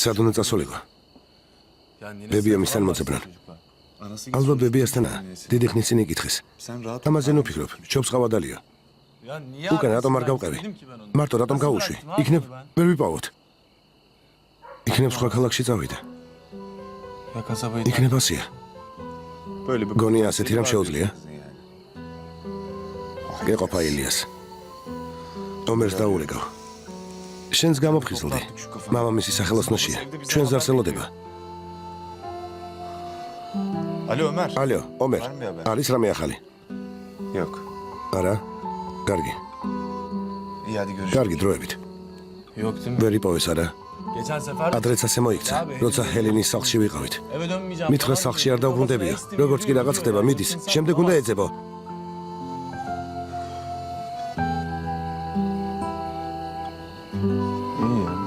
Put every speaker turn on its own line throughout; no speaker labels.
სად უნდა წასულიყო? ბებია მისთან მოძებნან. ალბათ ბებიასთანა დიდი ხნის წინ იკითხეს. ამაზე ნუ ფიქრობ, ჯობს ყავადალია. უკან რატომ არ გავყევი? მარტო რატომ გავუშვი? იქნებ ვერ ვიპოვოთ. იქნებ სხვა ქალაქში წავიდე. იქნებ ასია. გონია ასეთი რამ შეუძლია? გეყოფა ილიას. ომერს დაურეკავ. შენს გამოფხიზლდი. მამამისის სახელოსნოშია. ჩვენს არსელოდება.
Alo Ömer.
ალო, ომერ. არის რამე ახალი?
Yok.
არა? კარგი.
İyi hadi görüşürüz.
კარგი დროებით.
Yok değil mi?
ვერ იპოვეს არა?
Geçen sefer
ადრეც ასე მოიქცა, როცა ჰელენის სახლში ვიყავით.
eve dönmeyeceğim.
მითხრა სახლში არ დავბრუნდებიო. როგორც კი რაღაც ხდება, მიდის. შემდეგ უნდა ეძებო.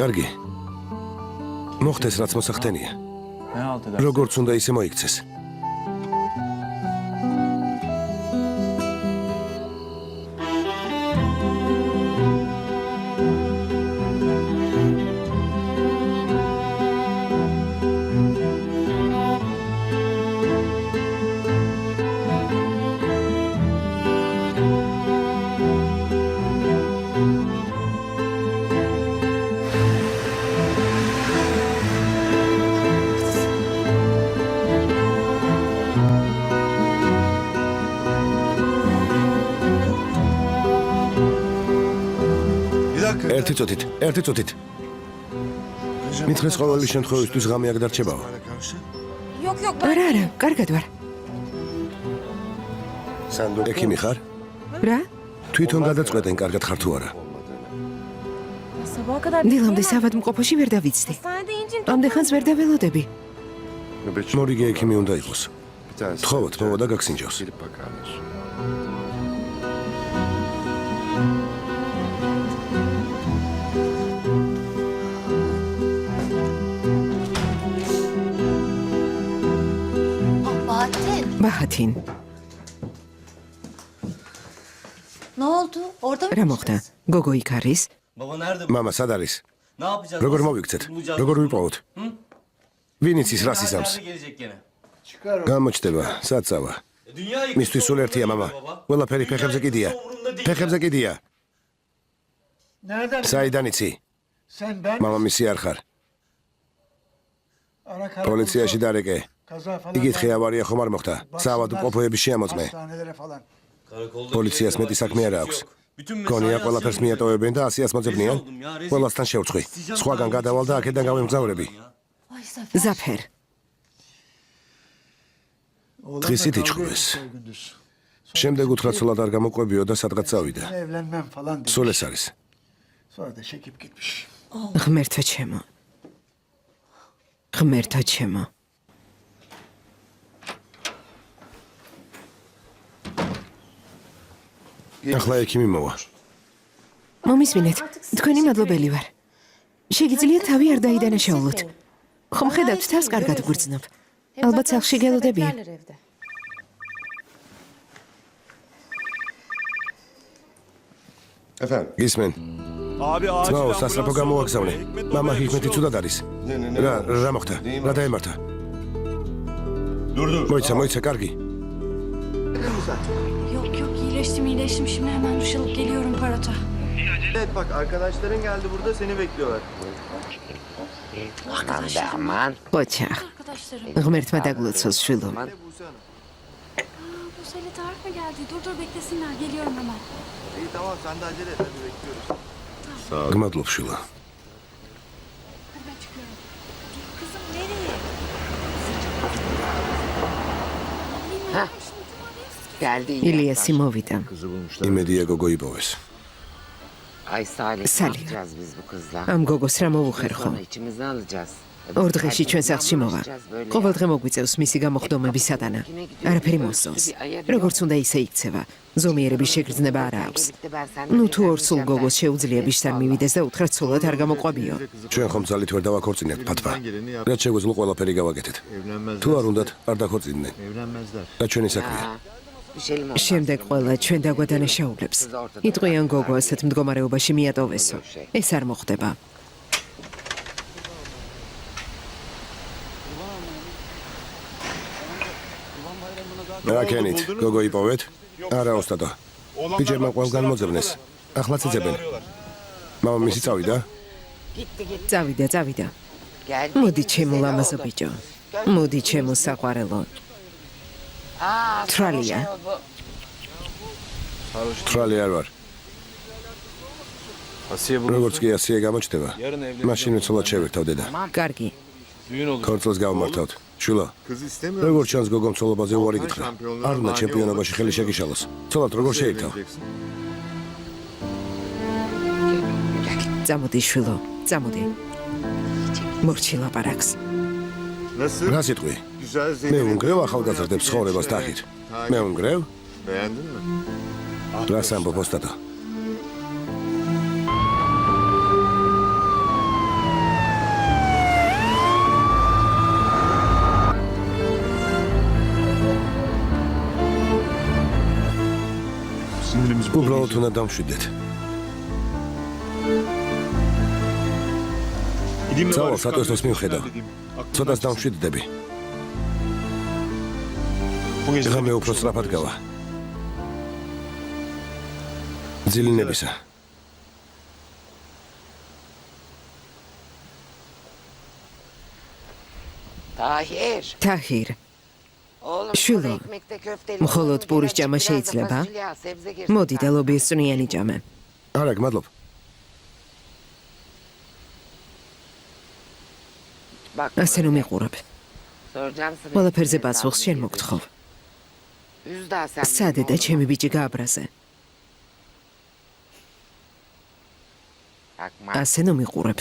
კარგი. მოხდეს რაც მოსახდენია.
Ne halt edersin?
როგორც უნდა ისე მოიქცეს. ერთი წუთით. მითხრეს ყოველი შემთხვევისთვის ღამე აქ დარჩებაო.
Yok yok.
არა, კარგად ვარ.
ექიმი ხარ?
რა?
თვითონ გადაწყვეტენ კარგად ხარ თუ არა.
Sabaha kadar
დილამდე საავადმყოფოში ვერ დავიცდი.
Hastanede incin
ამდენხანს ვერ დაველოდები.
მორიგე ექიმი უნდა იყოს. თხოვოთ, მოვა და გაგსინჯავს.
Bahattin.
ბაჰათინ,
Ne oldu? Orada mı?
რა მოხდა? გოგო იქ არის?
Baba nerede?
მამა, სად არის?
Ne yapacağız?
როგორ
Nasıl
მოვიქცეთ?
bulacağız?
როგორ ვიპოვოთ? ვინ იცის რა სიზამს?
Nerede gelecek gene?
გამოჩდება, საწავა.
Dünya yıkılsa
მისთვის სულ ერთია, მამა. ყველაფერი ფეხებზე კიდია. ფეხებზე კიდია.
Nereden?
საიდან იცი?
Sen ben
მამამისი არ ხარ.
Ara kara
პოლიციაში დარეკე.
kaza falan.
იგითხე ავარია ხომ არ მოხდა? საავადმყოფოების შეამოწმე.
Hastanelere falan.
Karakolda
პოლიციას
gelecek
მეტი საქმე არ აქვს.
yok. Bütün
გონია
mesai
ყველაფერს
yazıyorum.
მიატოვებენ და 100-ას მოძებნიან? ყველასთან შევწყვი. სხვაგან გადავალ და აქედან გავემგზავრები.
Ay Zafer.
ზაფერ,
Oğlanla
Tkisi
kavga
içkubes.
ettik o gündüz.
შემდეგ უთხრა ცოლად არ გამოყვებიო და სადღაც წავიდა.
Ben evlenmem falan demiş.
სულ ეს არის.
Sonra da çekip gitmiş.
ღმერთო ჩემო. ღმერთო ჩემო.
ახლა ექიმი მოვა.
მომისმინეთ, თქვენი მადლობელი ვარ. შეგიძლიათ თავი არ დაიდანაშაულოთ. ხომ ხედავთ თავს კარგად გვგრძნობ. ალბათ სახლში გელოდებიან.
Efendim?
გისმენ.
Abi acil
ძმაო,
ambulans
სასწრაფო
oldu.
გამოაგზავნე.
Hikmet
მამა
oldu,
ჰიკმეთი
bir şey
ცუდად
oldu.
არის.
Ne
რა მოხდა? რა დაემართა?
Dur.
მოიცა, კარგი.
Yok yok iyileştim şimdi hemen duş alıp geliyorum Parat'a.
Evet bak arkadaşların geldi burada seni bekliyorlar.
ოჩახ,
Arkadaşlarım.
ღმერთმა დაგლოცოს შვილო.
Ne Buse Hanım?
Bu sene tarif mi geldi? Dur beklesinler geliyorum hemen.
İyi tamam sen de acele et hadi bekliyoruz.
გმადლობ შვილო.
Hadi ben çıkıyorum. Dur kızım nereye?
Hah. Geldi.
ილიასი მოვიდა.
იმედია გოგო იპოვეს.
Ay Salih,
Salih.
ne yapacağız biz bu kızla?
ამ გოგოს რა მოუხერხო?
Sonra içimize alacağız.
ორ დღეში ჩვენ სახლში მოვა. ყოველ დღე მოგვიწევს მისი გამოხდომების სატანა. არაფერი მოსწონს. როგორც უნდა ისე იქცევა. ზომიერების შეგრძნება არ აქვს. ნუ თუ ორ სულ გოგოს შეუძლია ბიშთან მივიდეს და უთხრა ცოლად არ გამოყვებიო.
ჩვენ ხომ ძალით ვერ დავაქორწინებთ ფათვა. რაც შეგვეძლო ყველაფერი გავაკეთეთ. თუ არ უნდათ, არ დაქორწინდნენ. და ჩვენი საქმეა.
შემდეგ ყველა ჩვენ დაგვადანაშაულებს. იტყვიან გოგო ასეთ მდგომარეობაში მიატოვესო. ეს არ მოხდება.
რაკენით, გოგო იპოვეთ? არა, ოსტატო. ბიჭებმა ყველგან მოძებნეს. ახლა წიწებენ. მამამისი წავიდა?
წავიდა. მოდი ჩემო ლამაზო ბიჭო. მოდი ჩემო საყვარელო. თრალია.
თრალი არ ვარ. როგორც კი ასია გამოჩნდება, მაშინ უცოლად შევერთავ დედა.
კარგი.
ქორწილს გავმართავთ. შვილო,
Kız istemiyor.
როგორ ჩანს გოგომ ცოლობაზე უარი გითხრა? არ უნდა ჩემპიონობაში ხელი შეგიშალოს. ცოლად როგორ შეირთავ?
წამოდი შვილო, წამოდი. მორჩი ლაპარაკს.
Nasıl?
რა სიტყვი?
Güzel
მე
Zeynep'in
უნგრევ ახალგაზრდებს ცხოვრებას თახით. მე უნგრევ?
Beğendin mi?
რას ამბობ ოსტატო?
Sinirimiz
უბრალოდ უნდა დამშვიდეთ. Cało, satwestოს მივხედავ. ცოტას დამშვიდდები. ეხლა მე უფრო სწრაფად გავა. ძილინებისა.
თაჰირ. შვილო, მხოლოდ პურის ჭამა შეიძლება? მოდი და ლობიოს წვნიანი ჭამე.
არა, გმადლობ.
ასე რომ მიყურებ. ყველაფერზე პასუხს შენ მოგთხოვ. სადე და ჩემი ბიჭი გააბრაზე. ასე რომ მიყურებ.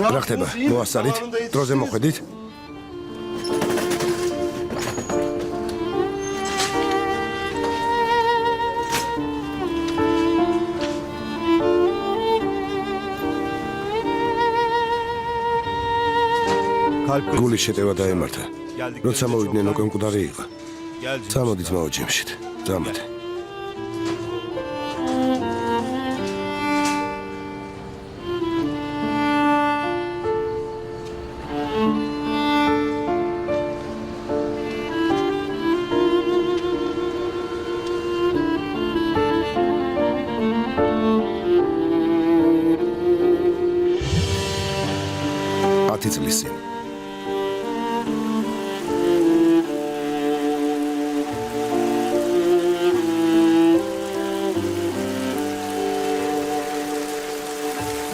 რა ხდება? მოასწარით? დროზე მოხვედით? გულის შეტევა დაემართა. როცა მოვიდნენ უკვე მკვდარი იყო. წამოდით მოვაჯიმშით. წამოდი. ათი წლის წინ.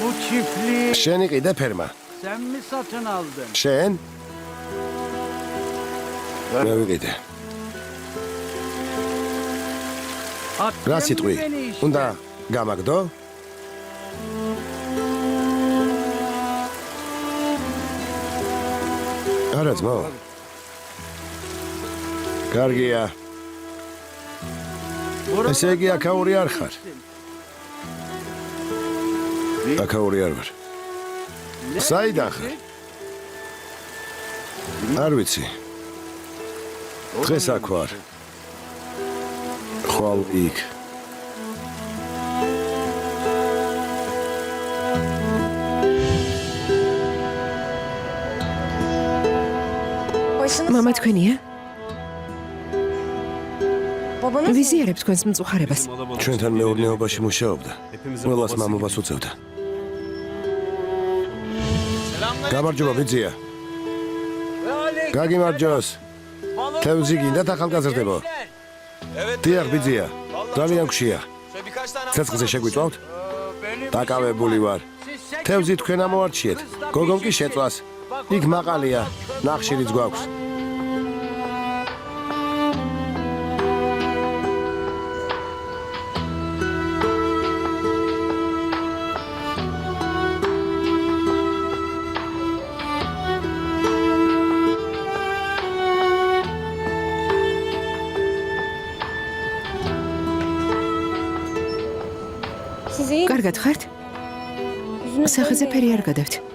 Bu çiftliği
შენი ყიდა ფერმა.
sen mi satın aldın?
შენ? მე ვიყიდე. რა
Attın
სიტყვი?
mı beni işte?
უნდა გამაგდო? არა ძმო. კარგია. ესე იგი აქაური არ ხარ. აქაური არ ვარ. საიდან ხარ? არ ვიცი. დღეს აქ ვარ. ხვალ იქ.
მამა თქვენია? ვიზიარებ თქვენს მწუხარებას.
ჩვენთან მეურნეობაში მუშაობდა. ყველას მამობას უწევდა. გამარჯობა ბიძია. გაგიმარჯოს. თევზი გინდათ ახალგაზრდებო? დიახ ბიძია. ძალიან გშია. ცეცხლზე შეგვიწვავთ? დაკავებული ვარ. თევზი თქვენ ამოარჩიეთ. გოგომ კი შეწვას. იქ მაყალია. ნახშირიც გვაქვს.
კარგად ხართ? სახეზე ფერი არ გადავთ.